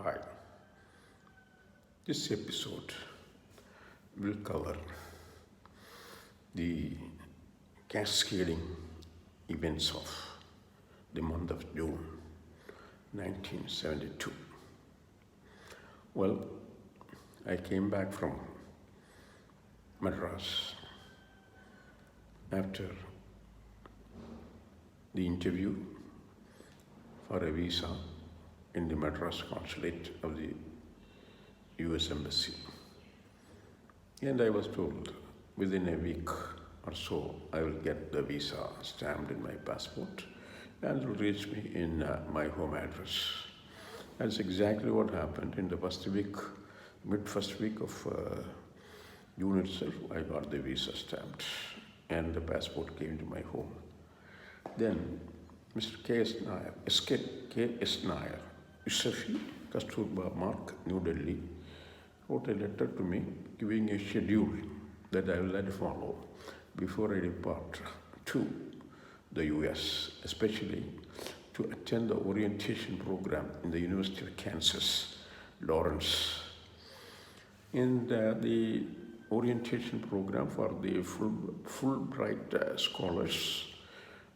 Hi, this episode will cover the cascading events of the month of June 1972. Well, I came back from Madras after the interview for a visa in the Madras consulate of the US Embassy. And I was told within a week or so I will get the visa stamped in my passport and it will reach me in my home address. That's exactly what happened in the first week, mid-first week of June itself. I got the visa stamped and the passport came to my home. Then Mr. K.S. Nair, K.S. Nair, Yusafi, Kasturba Mark, New Delhi, wrote a letter to me giving a schedule that I will let follow before I depart to the US, especially to attend the orientation program in the University of Kansas, Lawrence. In the orientation program for the Fulbright scholars,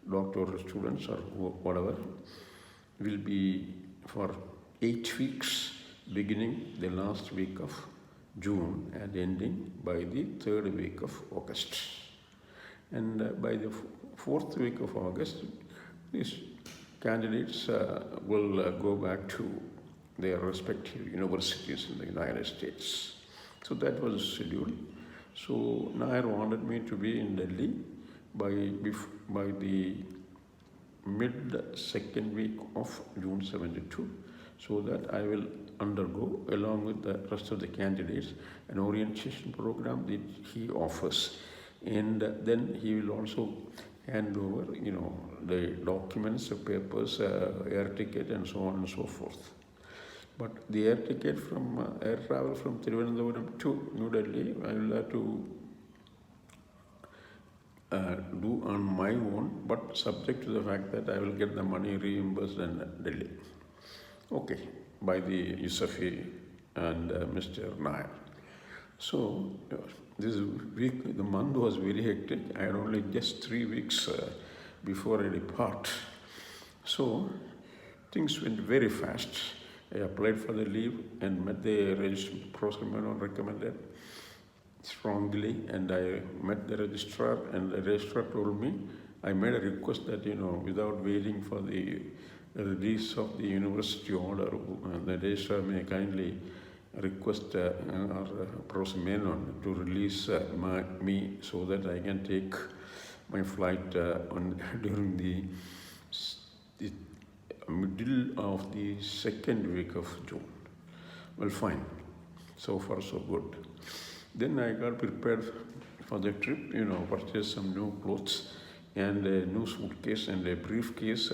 doctoral students or whatever, will be for 8 weeks, beginning the last week of June and ending by the third week of August. And by the fourth week of August, these candidates will go back to their respective universities in the United States. So that was the schedule. So Nair wanted me to be in Delhi by the mid-second week of June 72, so that I will undergo, along with the rest of the candidates, an orientation program that he offers. And then he will also hand over, the documents, the papers, air ticket, and so on and so forth. But the air ticket from air travel from Thrivikramji to New Delhi, I will have to do on my own, but subject to the fact that I will get the money reimbursed in Delhi. Okay, by the Yusafi and Mr. Nair. So this week, the month was very hectic. I had only just 3 weeks before I depart. So things went very fast. I applied for the leave and met the registrar, recommended strongly, and I met the registrar, and the registrar told me, I made a request that, without waiting for the release of the university order, the registrar may kindly request or Menon to release me so that I can take my flight during the middle of the second week of June. Well, fine. So far, so good. Then I got prepared for the trip, purchased some new clothes and a new suitcase and a briefcase,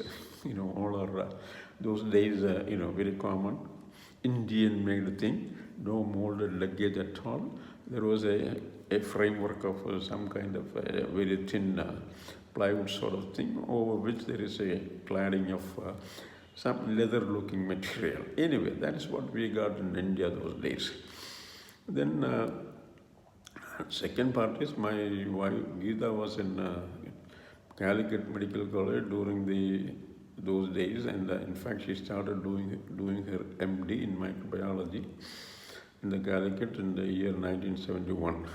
all are those days, very common Indian-made thing, no molded luggage at all. There was a framework of some kind of a very thin plywood sort of thing, over which there is a cladding of some leather-looking material. Anyway, that is what we got in India those days. Then second part is my wife Geeta was in Calicut Medical College during those days, and in fact she started doing her MD in microbiology in the Calicut in the year 1971,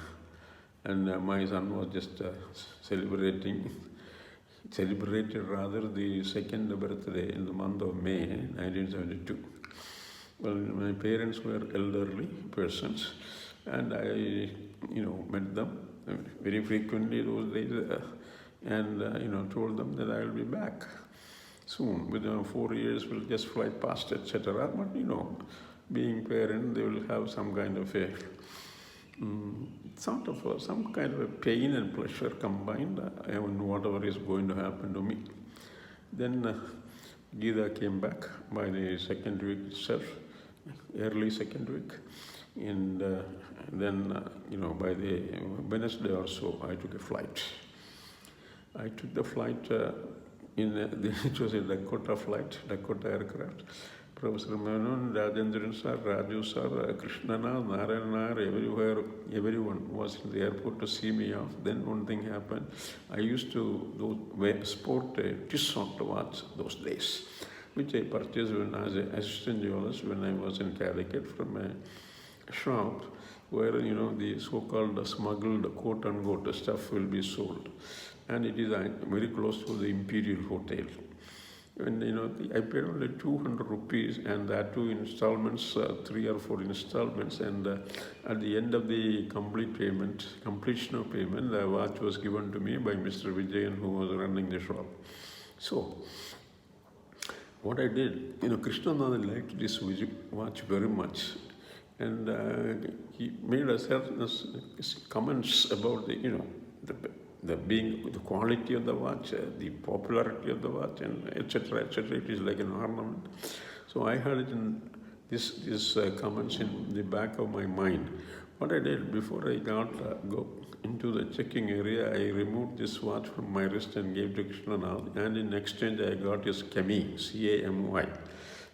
and my son was just celebrated rather the second birthday in the month of May 1972. Well, my parents were elderly persons, and I, met them very frequently those days, and told them that I will be back soon. Within 4 years, we'll just fly past, etc. But being parent, they will have some kind of a some kind of a pain and pleasure combined in whatever is going to happen to me. Then Geeta came back by the second week itself, early second week, and then by the Wednesday or so I took a flight. I took the flight it was a Dakota flight, Dakota aircraft Professor Menon, Rajendran sir, Raju sir, Krishnana, Narayana, everyone was in the airport to see me off. Then one thing happened. I used to sport a Tissot watch those days, which I purchased when I was an assistant geologist when I was in Calicut from a shop where the so-called smuggled quote-unquote stuff will be sold, and it is very close to the Imperial Hotel. And I paid only 200 rupees, and that two installments, 3 or 4 installments, and at the end of the completion of payment, the watch was given to me by Mr. Vijayan, who was running the shop. So what I did, Krishnanand liked this watch very much, and he made a certain comments about the quality of the watch, the popularity of the watch, and etc. etc. It is like an ornament. So I had it in these comments in the back of my mind. What I did before I go into the checking area, I removed this watch from my wrist and gave to Krishnanand, and in exchange I got his Cami, C-A-M-Y,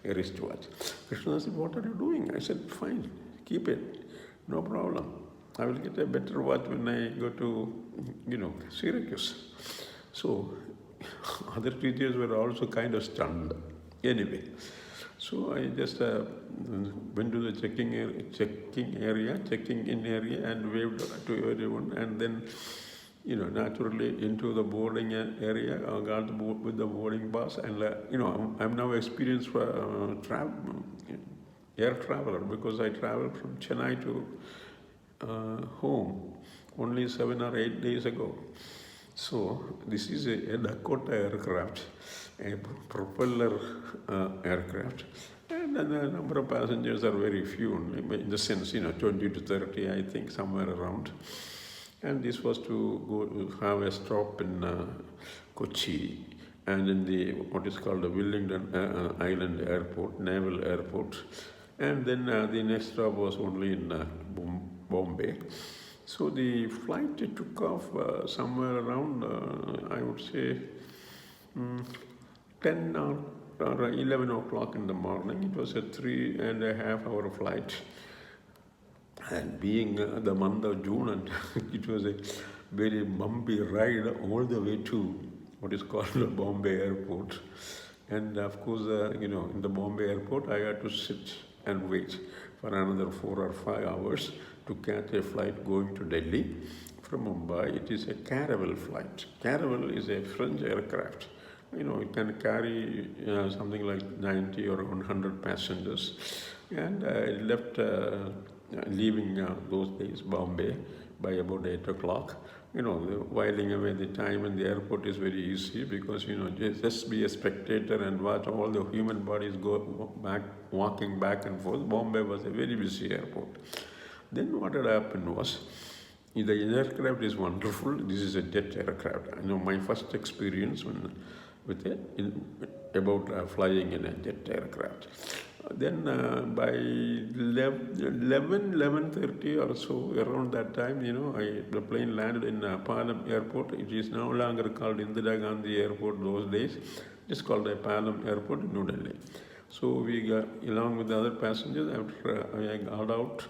a wristwatch. Krishna said, "What are you doing?" I said, "Fine, keep it, no problem. I will get a better watch when I go to, Syracuse." So other teachers were also kind of stunned. Anyway, so I just went to the checking in area, and waved to everyone, and then, naturally into the boarding area. I got with the boarding pass, and I'm now experienced air traveler, because I traveled from Chennai to home only 7 or 8 days ago. So this is a Dakota aircraft, a propeller aircraft, and the number of passengers are very few, in the sense, 20 to 30, I think, somewhere around. And this was to go to have a stop in Kochi, and in the what is called the Wellington Island Airport, Naval Airport, and then the next stop was only in Bombay. So the flight took off somewhere around, I would say, 10 or 11 o'clock in the morning. It was a 3.5-hour flight. And being the month of June, and it was a very bumpy ride all the way to what is called the Bombay Airport. And of course, in the Bombay Airport, I had to sit and wait for another 4 or 5 hours to catch a flight going to Delhi from Mumbai. It is a Caravel flight. Caravel is a French aircraft. It can carry something like 90 or 100 passengers. And I left, leaving those days Bombay by about 8 o'clock. Whiling away the time in the airport is very easy, because just be a spectator and watch all the human bodies walking back and forth. Bombay was a very busy airport. Then what had happened was, the aircraft is wonderful. This is a jet aircraft. My first experience about flying in a jet aircraft. Then by 11:30 or so, around that time, the plane landed in Palam Airport. It is no longer called Indira Gandhi Airport those days. It's called a Palam Airport in New Delhi. So we got, along with the other passengers, after I got out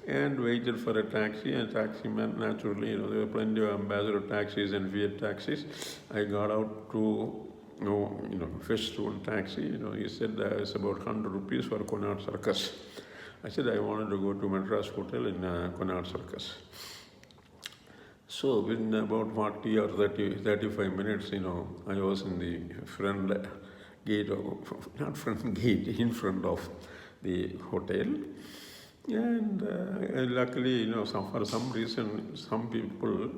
and waited for a taxi, and taxi man, naturally, there were plenty of ambassador taxis and Fiat taxis. I got out to fetched one taxi. He said it's about 100 rupees for Connaught Circus. I said I wanted to go to Madras Hotel in Connaught Circus. So within about 40 or 35 minutes, I was in the front gate, in front of the hotel. And luckily, for some reason, some people,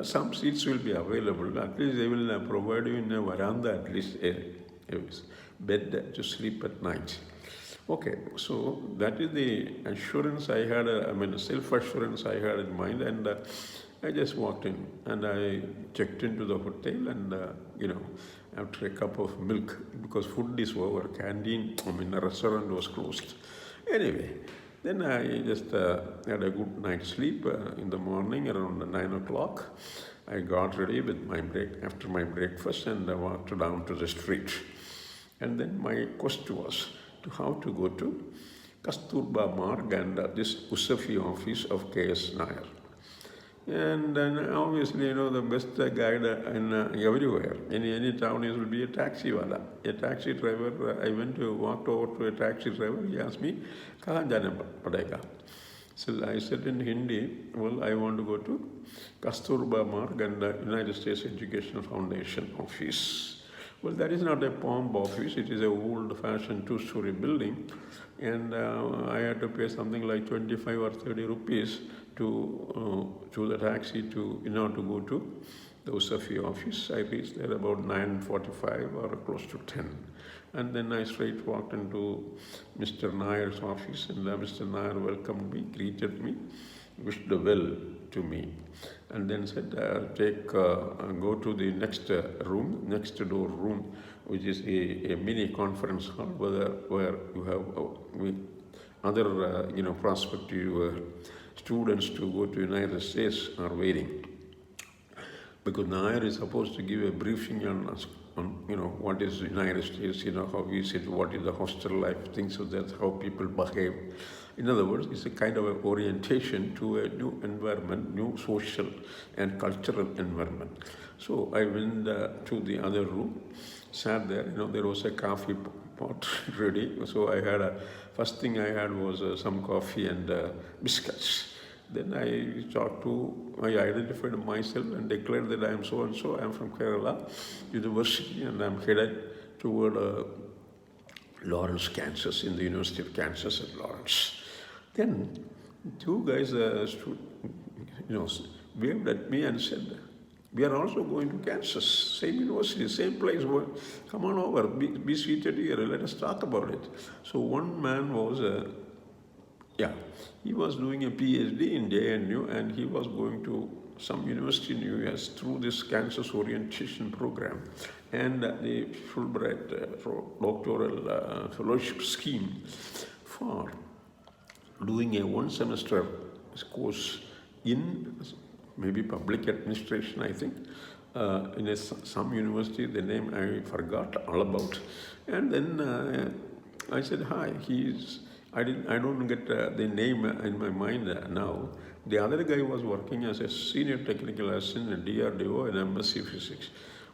some seats will be available. At least they will provide you in a veranda, at least a bed to sleep at night. Okay, so that is the assurance I had, self-assurance I had in mind, and I just walked in and I checked into the hotel, and after a cup of milk, because food is over, canteen, the restaurant was closed. Anyway, then I just had a good night's sleep. In the morning, around 9 o'clock, I got ready with after my breakfast, and I walked down to the street. And then my quest was to how to go to Kasturba Marg and this Usafi office of K.S. Nair. And then obviously, the best guide in everywhere, in any town, it will be a taxi wala. A taxi driver, I walked over to a taxi driver, he asked me, "Kahan jana padega?" So I said in Hindi, well, I want to go to Kasturba Marg and United States Educational Foundation office. Well, that is not a pomp office, it is an old-fashioned two-story building, and I had to pay something like 25 or 30 rupees to the taxi to go to the Usafi office. I reached there about 9:45 or close to 10. And then I straight walked into Mr. Nair's office, and Mr. Nair welcomed me, greeted me, wished well to me, and then said, go to the next door room, which is a mini conference hall where you have other prospective students to go to United States are waiting. Because Nair is supposed to give a briefing on what is the United States, how is it, what is the hostel life, things like that, how people behave. In other words, it's a kind of an orientation to a new environment, new social and cultural environment. So I went to the other room, sat there, there was a coffee pot ready. So first thing I had was some coffee and biscuits. Then I identified myself and declared that I am so and so. I am from Kerala University and I am headed toward Lawrence, Kansas, in the University of Kansas at Lawrence. Then two guys waved at me and said, "We are also going to Kansas, same university, same place. Come on over, be seated here, let us talk about it." So one man was he was doing a PhD in JNU and he was going to some university in the US through this Kansas orientation program and the Fulbright doctoral fellowship scheme for doing a one-semester course in maybe public administration, I think, in some university, the name I forgot all about. And then I said, "Hi, I don't get the name in my mind now." The other guy was working as a senior technical assistant at DRDO and MSc Physics.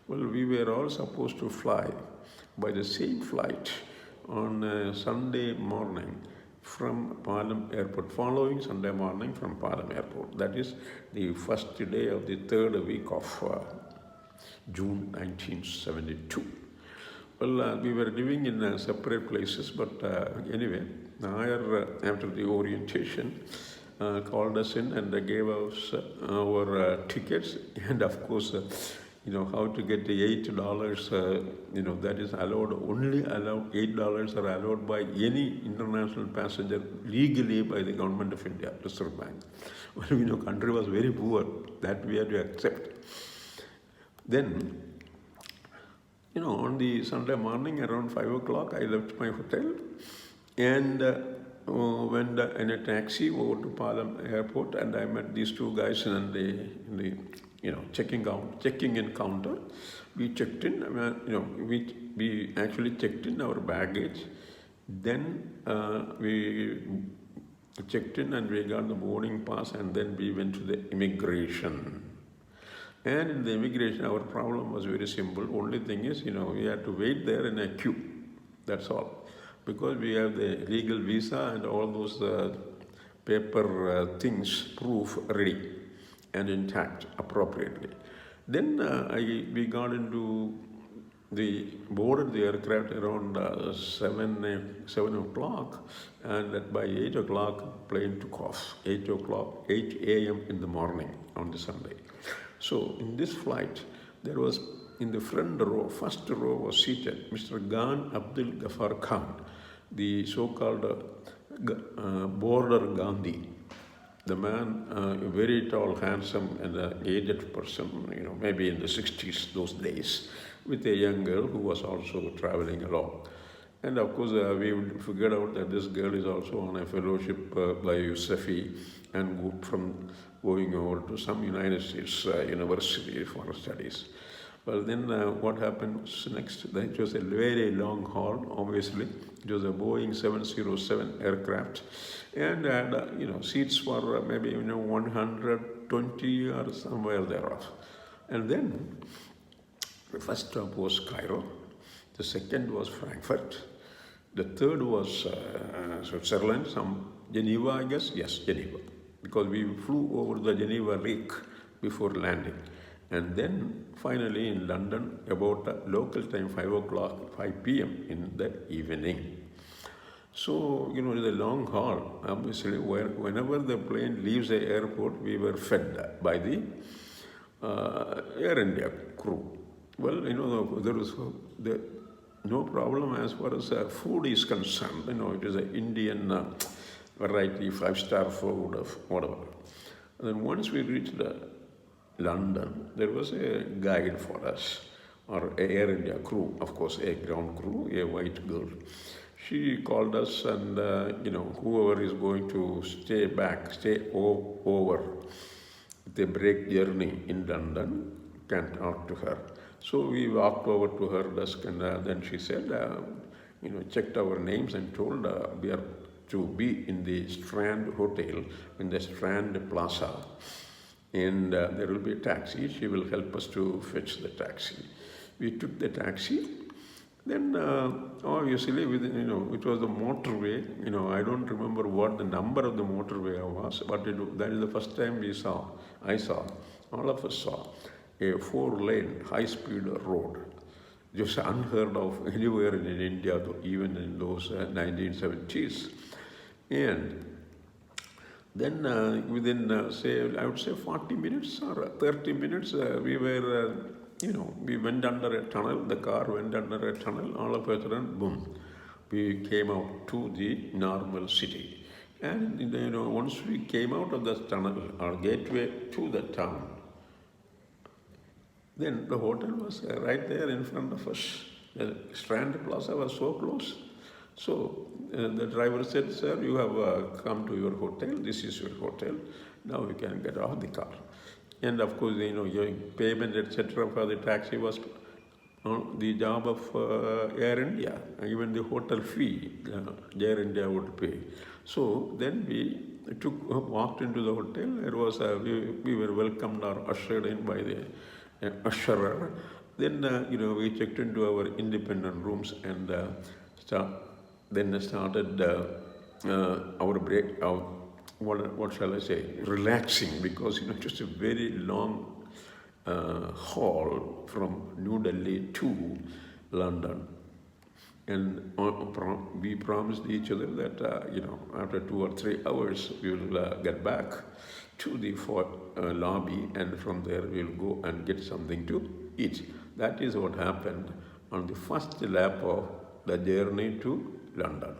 Well, we were all supposed to fly by the same flight on Sunday morning from Palam Airport, following Sunday morning from Palam Airport. That is the first day of the third week of June 1972. Well, we were living in separate places, but anyway, Nair, after the orientation, called us in and gave us our tickets, and of course, how to get the $8, that is only allowed, $8 are allowed by any international passenger legally by the government of India, Reserve Bank. Well, country was very poor, that we had to accept. Then, on the Sunday morning around 5 o'clock, I left my hotel and went in a taxi over to Palam Airport, and I met these two guys in the checking-in counter. We checked in. We actually checked in our baggage. Then we checked in and we got the boarding pass, and then we went to the immigration. And in the immigration, our problem was very simple. Only thing is, we had to wait there in a queue. That's all. Because we have the legal visa and all those paper things, proof ready and intact appropriately. Then we got into boarded the aircraft around 7 o'clock, and by 8 o'clock, plane took off. 8 a.m. in the morning on the Sunday. So in this flight, there was in the front row, first row was seated Mr. Gan Abdul Ghaffar Khan, the so-called border Gandhi. The man, a very tall, handsome, and aged person, maybe in the 60s those days, with a young girl who was also traveling along. And of course, we figured out that this girl is also on a fellowship by USAFI and from going over to some United States university for studies. Well, then what happens next? It was a very long haul, obviously. It was a Boeing 707 aircraft, and seats for maybe 120 or somewhere thereof. And then the first stop was Cairo, the second was Frankfurt, the third was Switzerland, some Geneva, I guess. Yes, Geneva, because we flew over the Geneva Lake before landing. And then finally in London, about local time 5 p.m. in the evening. So, the long haul, obviously, whenever the plane leaves the airport, we were fed by the Air India crew. Well, there was no problem as far as food is concerned. It is an Indian variety, 5-star food, of whatever. And then once we reached London, there was a guide for us, or Air India crew, of course, a ground crew, a white girl. She called us, and whoever is going to stay over the break journey in London can talk to her. So we walked over to her desk, and then she said, checked our names and told we are to be in the Strand Hotel, in the Strand Plaza, and there will be a taxi. She will help us to fetch the taxi. We took the taxi. Then obviously, it was the motorway. I don't remember what the number of the motorway was, but that is the first time all of us saw a 4-lane high-speed road, just unheard of anywhere in India, even in those 1970s. And then within, I would say 40 minutes or 30 minutes, we were, we went under a tunnel, the car went under a tunnel, all of a sudden, boom, we came out to the normal city. And, once we came out of the tunnel, our gateway to the town, then the hotel was right there in front of us. The Strand Plaza was so close. So the driver said, "Sir, you have come to your hotel. This is your hotel. Now you can get off the car." And of course, your payment, etc. for the taxi was the job of Air India. Even the hotel fee, Air India would pay. So then we walked into the hotel. It was we were welcomed or ushered in by the usherer. Then we checked into our independent rooms and started our break. What shall I say? Relaxing, because it was a very long haul from New Delhi to London, and we promised each other that after 2 or 3 hours we will get back to the lobby, and from there we will go and get something to eat. That is what happened on the first lap of the journey to London.